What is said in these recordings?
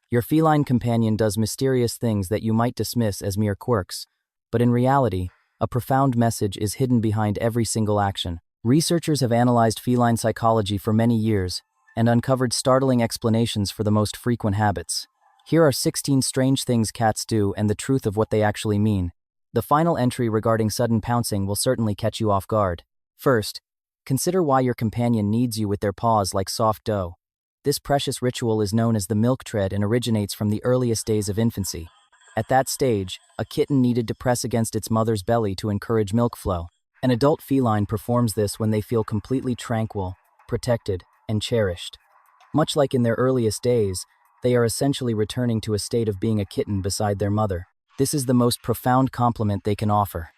Your feline companion does mysterious things that you might dismiss as mere quirks, but in reality, a profound message is hidden behind every single action. Researchers have analyzed feline psychology for many years and uncovered startling explanations for the most frequent habits. Here are 16 strange things cats do and the truth of what they actually mean. The final entry regarding sudden pouncing will certainly catch you off guard. First, consider why your companion kneads you with their paws like soft dough. This precious ritual is known as the milk tread and originates from the earliest days of infancy. At that stage, a kitten needed to press against its mother's belly to encourage milk flow. An adult feline performs this when they feel completely tranquil, protected, and cherished. Much like in their earliest days, they are essentially returning to a state of being a kitten beside their mother. This is the most profound compliment they can offer.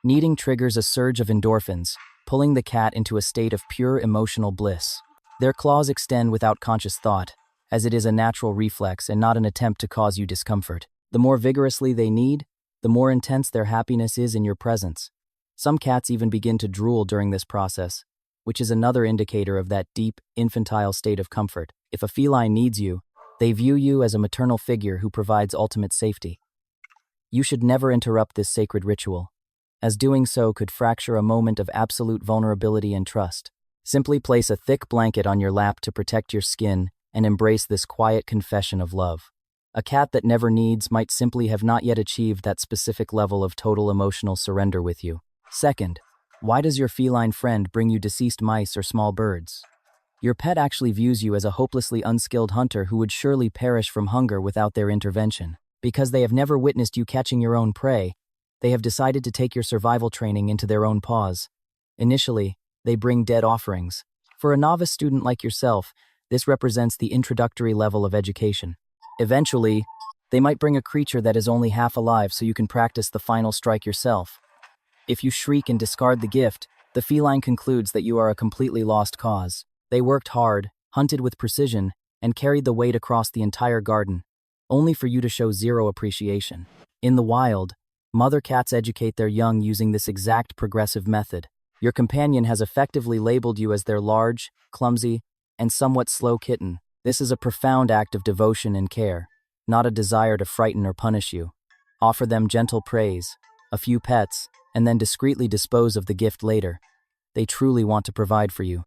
Kneading triggers a surge of endorphins, pulling the cat into a state of pure emotional bliss. Their claws extend without conscious thought, as it is a natural reflex and not an attempt to cause you discomfort. The more vigorously they knead, the more intense their happiness is in your presence. Some cats even begin to drool during this process, which is another indicator of that deep, infantile state of comfort. If a feline needs you, they view you as a maternal figure who provides ultimate safety. You should never interrupt this sacred ritual, as doing so could fracture a moment of absolute vulnerability and trust. Simply place a thick blanket on your lap to protect your skin and embrace this quiet confession of love. A cat that never needs might simply have not yet achieved that specific level of total emotional surrender with you. Second, why does your feline friend bring you deceased mice or small birds? Your pet actually views you as a hopelessly unskilled hunter who would surely perish from hunger without their intervention. Because they have never witnessed you catching your own prey, they have decided to take your survival training into their own paws. Initially, they bring dead offerings. For a novice student like yourself, this represents the introductory level of education. Eventually, they might bring a creature that is only half alive so you can practice the final strike yourself. If you shriek and discard the gift, the feline concludes that you are a completely lost cause. They worked hard, hunted with precision, and carried the weight across the entire garden, only for you to show zero appreciation. In the wild, mother cats educate their young using this exact progressive method. Your companion has effectively labeled you as their large, clumsy, and somewhat slow kitten. This is a profound act of devotion and care, not a desire to frighten or punish you. Offer them gentle praise, a few pets, and then discreetly dispose of the gift later. They truly want to provide for you.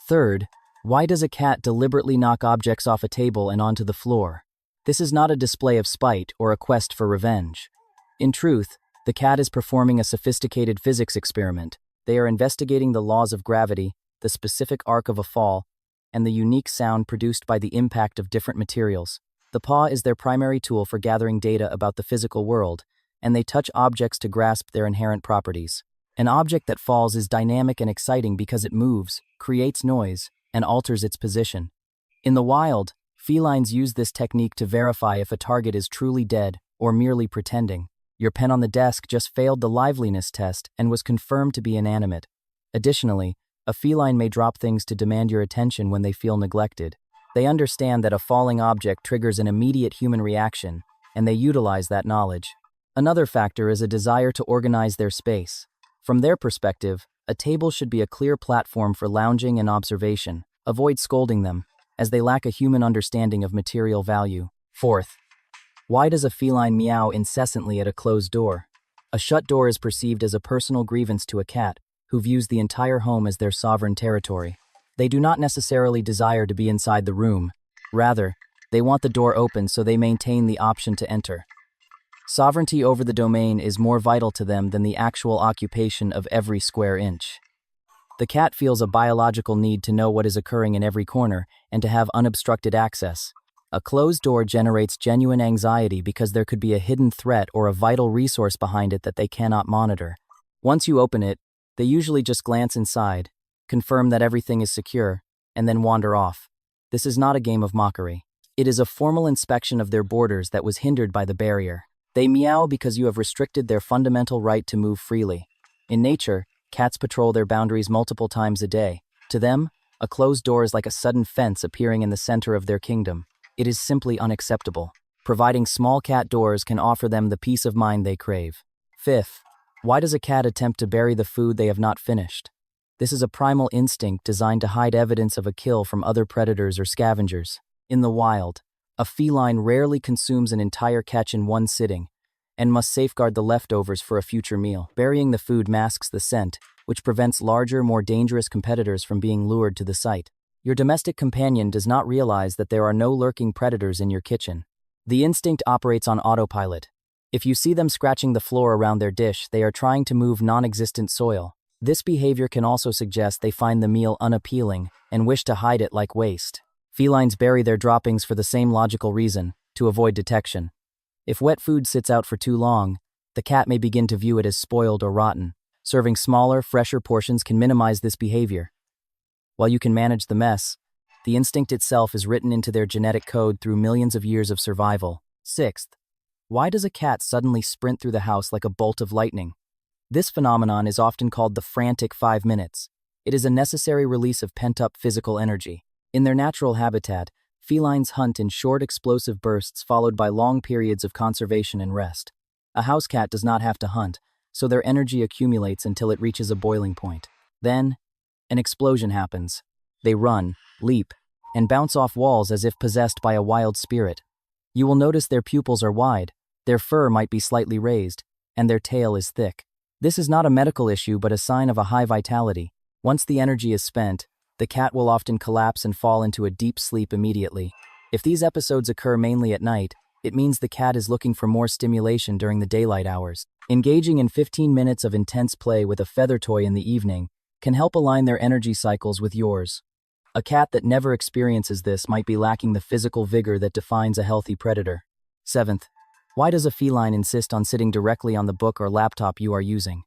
Third, why does a cat deliberately knock objects off a table and onto the floor? This is not a display of spite or a quest for revenge. In truth, the cat is performing a sophisticated physics experiment. They are investigating the laws of gravity, the specific arc of a fall, and the unique sound produced by the impact of different materials. The paw is their primary tool for gathering data about the physical world, and they touch objects to grasp their inherent properties. An object that falls is dynamic and exciting because it moves, creates noise, and alters its position. In the wild, felines use this technique to verify if a target is truly dead or merely pretending. Your pen on the desk just failed the liveliness test and was confirmed to be inanimate. Additionally, a feline may drop things to demand your attention when they feel neglected. They understand that a falling object triggers an immediate human reaction, and they utilize that knowledge. Another factor is a desire to organize their space. From their perspective, a table should be a clear platform for lounging and observation. Avoid scolding them, as they lack a human understanding of material value. Fourth, why does a feline meow incessantly at a closed door? A shut door is perceived as a personal grievance to a cat, who views the entire home as their sovereign territory. They do not necessarily desire to be inside the room. Rather, they want the door open so they maintain the option to enter. Sovereignty over the domain is more vital to them than the actual occupation of every square inch. The cat feels a biological need to know what is occurring in every corner and to have unobstructed access. A closed door generates genuine anxiety because there could be a hidden threat or a vital resource behind it that they cannot monitor. Once you open it, they usually just glance inside, confirm that everything is secure, and then wander off. This is not a game of mockery. It is a formal inspection of their borders that was hindered by the barrier. They meow because you have restricted their fundamental right to move freely. In nature, cats patrol their boundaries multiple times a day. To them, a closed door is like a sudden fence appearing in the center of their kingdom. It is simply unacceptable. Providing small cat doors can offer them the peace of mind they crave. Fifth, why does a cat attempt to bury the food they have not finished? This is a primal instinct designed to hide evidence of a kill from other predators or scavengers. In the wild, a feline rarely consumes an entire catch in one sitting and must safeguard the leftovers for a future meal. Burying the food masks the scent, which prevents larger, more dangerous competitors from being lured to the site. Your domestic companion does not realize that there are no lurking predators in your kitchen. The instinct operates on autopilot. If you see them scratching the floor around their dish, they are trying to move non-existent soil. This behavior can also suggest they find the meal unappealing and wish to hide it like waste. Felines bury their droppings for the same logical reason, to avoid detection. If wet food sits out for too long, the cat may begin to view it as spoiled or rotten. Serving smaller, fresher portions can minimize this behavior. While you can manage the mess, the instinct itself is written into their genetic code through millions of years of survival. Sixth, why does a cat suddenly sprint through the house like a bolt of lightning? This phenomenon is often called the frantic 5 minutes. It is a necessary release of pent-up physical energy. In their natural habitat, felines hunt in short, explosive bursts followed by long periods of conservation and rest. A house cat does not have to hunt, so their energy accumulates until it reaches a boiling point. Then, an explosion happens. They run, leap, and bounce off walls as if possessed by a wild spirit. You will notice their pupils are wide, their fur might be slightly raised, and their tail is thick. This is not a medical issue but a sign of a high vitality. Once the energy is spent, the cat will often collapse and fall into a deep sleep immediately. If these episodes occur mainly at night, it means the cat is looking for more stimulation during the daylight hours. Engaging in 15 minutes of intense play with a feather toy in the evening can help align their energy cycles with yours. A cat that never experiences this might be lacking the physical vigor that defines a healthy predator. Seventh, why does a feline insist on sitting directly on the book or laptop you are using?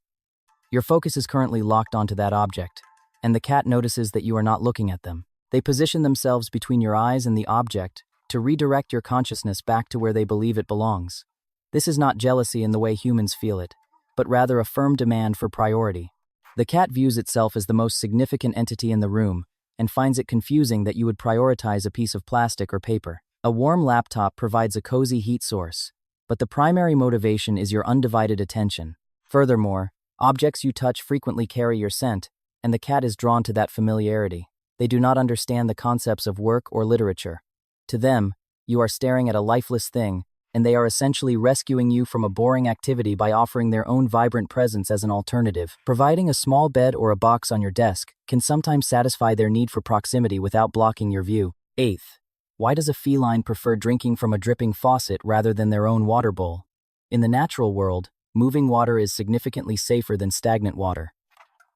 Your focus is currently locked onto that object, and the cat notices that you are not looking at them. They position themselves between your eyes and the object to redirect your consciousness back to where they believe it belongs. This is not jealousy in the way humans feel it, but rather a firm demand for priority. The cat views itself as the most significant entity in the room and finds it confusing that you would prioritize a piece of plastic or paper. A warm laptop provides a cozy heat source, but the primary motivation is your undivided attention. Furthermore, objects you touch frequently carry your scent, and the cat is drawn to that familiarity. They do not understand the concepts of work or literature. To them, you are staring at a lifeless thing, and they are essentially rescuing you from a boring activity by offering their own vibrant presence as an alternative. Providing a small bed or a box on your desk can sometimes satisfy their need for proximity without blocking your view. Eighth, why does a feline prefer drinking from a dripping faucet rather than their own water bowl? In the natural world, moving water is significantly safer than stagnant water.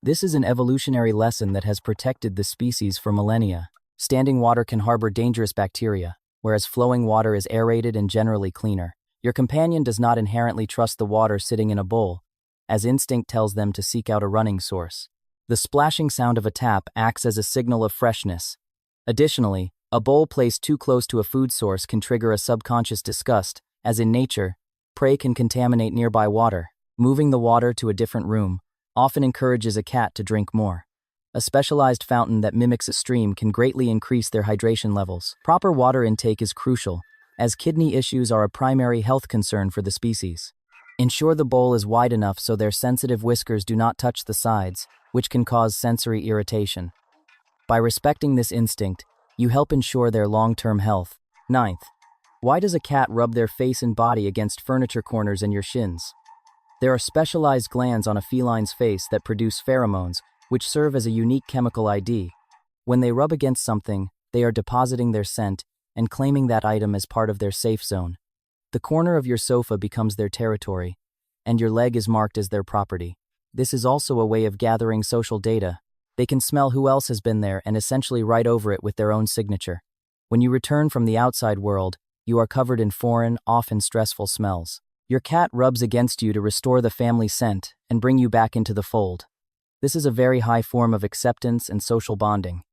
This is an evolutionary lesson that has protected the species for millennia. Standing water can harbor dangerous bacteria, whereas flowing water is aerated and generally cleaner. Your companion does not inherently trust the water sitting in a bowl, as instinct tells them to seek out a running source. The splashing sound of a tap acts as a signal of freshness. Additionally, a bowl placed too close to a food source can trigger a subconscious disgust, as in nature, prey can contaminate nearby water. Moving the water to a different room often encourages a cat to drink more. A specialized fountain that mimics a stream can greatly increase their hydration levels. Proper water intake is crucial, as kidney issues are a primary health concern for the species. Ensure the bowl is wide enough so their sensitive whiskers do not touch the sides, which can cause sensory irritation. By respecting this instinct, you help ensure their long-term health. Ninth, why does a cat rub their face and body against furniture corners and your shins? There are specialized glands on a feline's face that produce pheromones, which serve as a unique chemical ID. When they rub against something, they are depositing their scent and claiming that item as part of their safe zone. The corner of your sofa becomes their territory, and your leg is marked as their property. This is also a way of gathering social data. They can smell who else has been there and essentially write over it with their own signature. When you return from the outside world, you are covered in foreign, often stressful smells. Your cat rubs against you to restore the family scent and bring you back into the fold. This is a very high form of acceptance and social bonding.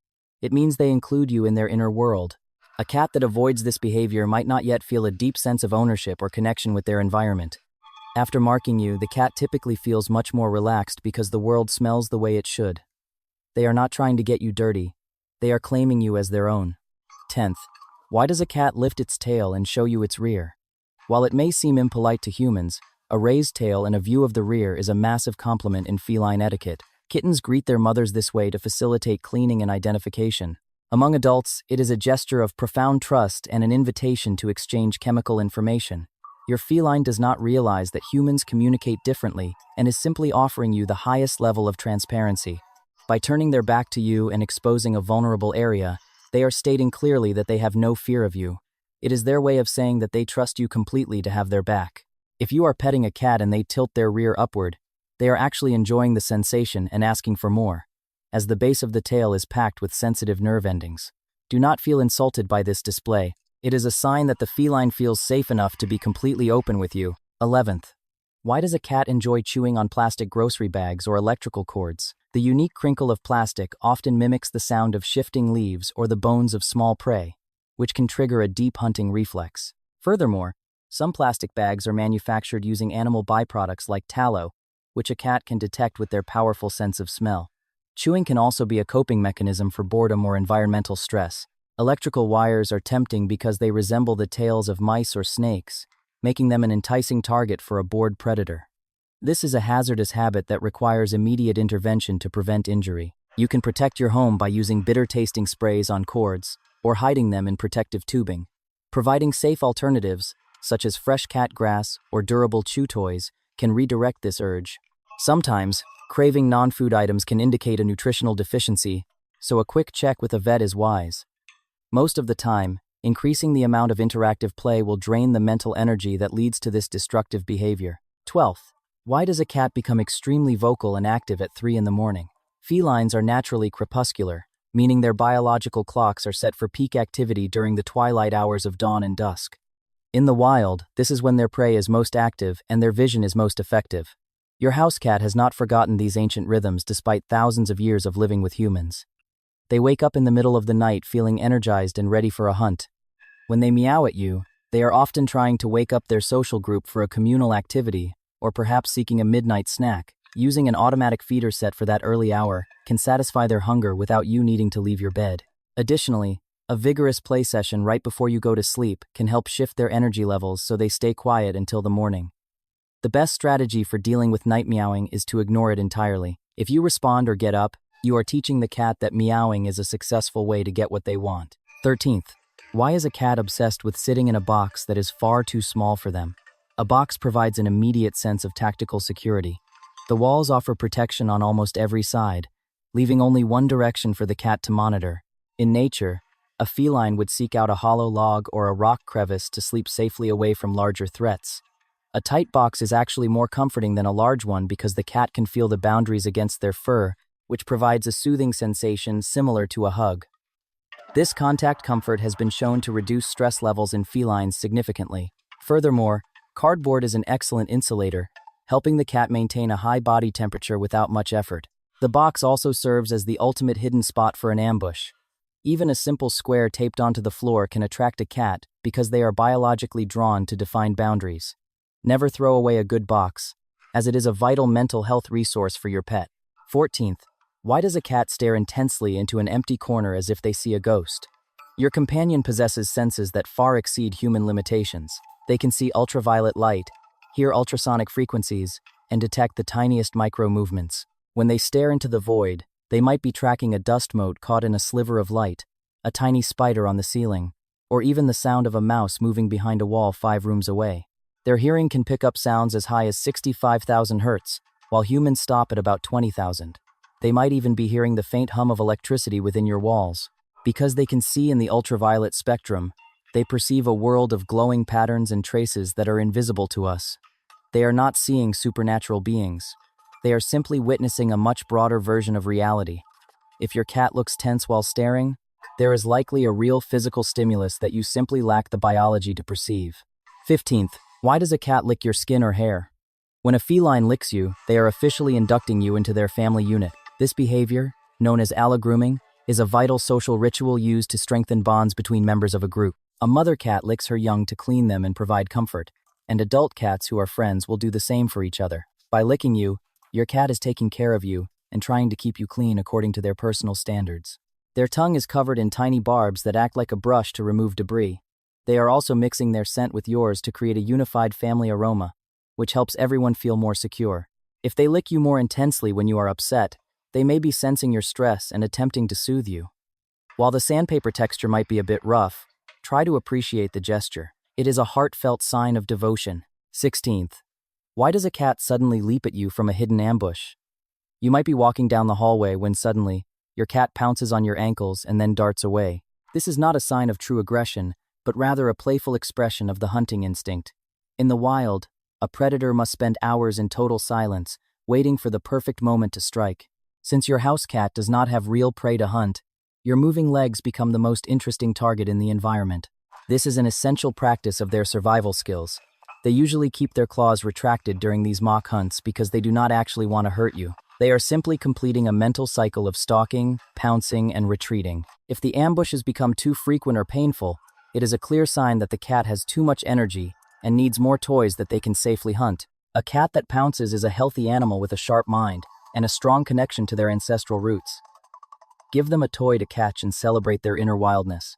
It means they include you in their inner world. A cat that avoids this behavior might not yet feel a deep sense of ownership or connection with their environment. After marking you, the cat typically feels much more relaxed because the world smells the way it should. They are not trying to get you dirty. They are claiming you as their own. 10th, why does a cat lift its tail and show you its rear? While it may seem impolite to humans, a raised tail and a view of the rear is a massive compliment in feline etiquette. Kittens greet their mothers this way to facilitate cleaning and identification. Among adults, it is a gesture of profound trust and an invitation to exchange chemical information. Your feline does not realize that humans communicate differently and is simply offering you the highest level of transparency. By turning their back to you and exposing a vulnerable area, they are stating clearly that they have no fear of you. It is their way of saying that they trust you completely to have their back. If you are petting a cat and they tilt their rear upward, they are actually enjoying the sensation and asking for more, as the base of the tail is packed with sensitive nerve endings. Do not feel insulted by this display. It is a sign that the feline feels safe enough to be completely open with you. 11th. Why does a cat enjoy chewing on plastic grocery bags or electrical cords? The unique crinkle of plastic often mimics the sound of shifting leaves or the bones of small prey, which can trigger a deep hunting reflex. Furthermore, some plastic bags are manufactured using animal byproducts like tallow, which a cat can detect with their powerful sense of smell. Chewing can also be a coping mechanism for boredom or environmental stress. Electrical wires are tempting because they resemble the tails of mice or snakes, making them an enticing target for a bored predator. This is a hazardous habit that requires immediate intervention to prevent injury. You can protect your home by using bitter-tasting sprays on cords or hiding them in protective tubing. Providing safe alternatives, such as fresh cat grass or durable chew toys, can redirect this urge. Sometimes, craving non-food items can indicate a nutritional deficiency, so a quick check with a vet is wise. Most of the time, increasing the amount of interactive play will drain the mental energy that leads to this destructive behavior. 12th. Why does a cat become extremely vocal and active at 3 in the morning? Felines are naturally crepuscular, meaning their biological clocks are set for peak activity during the twilight hours of dawn and dusk. In the wild, this is when their prey is most active and their vision is most effective. Your house cat has not forgotten these ancient rhythms despite thousands of years of living with humans. They wake up in the middle of the night feeling energized and ready for a hunt. When they meow at you, they are often trying to wake up their social group for a communal activity, or perhaps seeking a midnight snack. Using an automatic feeder set for that early hour can satisfy their hunger without you needing to leave your bed. Additionally, a vigorous play session right before you go to sleep can help shift their energy levels so they stay quiet until the morning. The best strategy for dealing with night meowing is to ignore it entirely. If you respond or get up, you are teaching the cat that meowing is a successful way to get what they want. 13th. Why is a cat obsessed with sitting in a box that is far too small for them? A box provides an immediate sense of tactical security. The walls offer protection on almost every side, leaving only one direction for the cat to monitor. In nature, a feline would seek out a hollow log or a rock crevice to sleep safely away from larger threats. A tight box is actually more comforting than a large one because the cat can feel the boundaries against their fur, which provides a soothing sensation similar to a hug. This contact comfort has been shown to reduce stress levels in felines significantly. Furthermore, cardboard is an excellent insulator, helping the cat maintain a high body temperature without much effort. The box also serves as the ultimate hidden spot for an ambush. Even a simple square taped onto the floor can attract a cat because they are biologically drawn to defined boundaries. Never throw away a good box, as it is a vital mental health resource for your pet. 14th. Why does a cat stare intensely into an empty corner as if they see a ghost? Your companion possesses senses that far exceed human limitations. They can see ultraviolet light, hear ultrasonic frequencies, and detect the tiniest micro-movements. When they stare into the void, they might be tracking a dust mote caught in a sliver of light, a tiny spider on the ceiling, or even the sound of a mouse moving behind a wall 5 rooms away. Their hearing can pick up sounds as high as 65,000 hertz, while humans stop at about 20,000. They might even be hearing the faint hum of electricity within your walls. Because they can see in the ultraviolet spectrum, they perceive a world of glowing patterns and traces that are invisible to us. They are not seeing supernatural beings. They are simply witnessing a much broader version of reality. If your cat looks tense while staring, there is likely a real physical stimulus that you simply lack the biology to perceive. 15th. Why does a cat lick your skin or hair? When a feline licks you, they are officially inducting you into their family unit. This behavior, known as allogrooming, is a vital social ritual used to strengthen bonds between members of a group. A mother cat licks her young to clean them and provide comfort, and adult cats who are friends will do the same for each other. By licking you, your cat is taking care of you and trying to keep you clean according to their personal standards. Their tongue is covered in tiny barbs that act like a brush to remove debris. They are also mixing their scent with yours to create a unified family aroma, which helps everyone feel more secure. If they lick you more intensely when you are upset, they may be sensing your stress and attempting to soothe you. While the sandpaper texture might be a bit rough, try to appreciate the gesture. It is a heartfelt sign of devotion. 16th. Why does a cat suddenly leap at you from a hidden ambush? You might be walking down the hallway when suddenly, your cat pounces on your ankles and then darts away. This is not a sign of true aggression, but rather a playful expression of the hunting instinct. In the wild, a predator must spend hours in total silence, waiting for the perfect moment to strike. Since your house cat does not have real prey to hunt, your moving legs become the most interesting target in the environment. This is an essential practice of their survival skills. They usually keep their claws retracted during these mock hunts because they do not actually want to hurt you. They are simply completing a mental cycle of stalking, pouncing, and retreating. If the ambushes become too frequent or painful, it is a clear sign that the cat has too much energy and needs more toys that they can safely hunt. A cat that pounces is a healthy animal with a sharp mind and a strong connection to their ancestral roots. Give them a toy to catch and celebrate their inner wildness.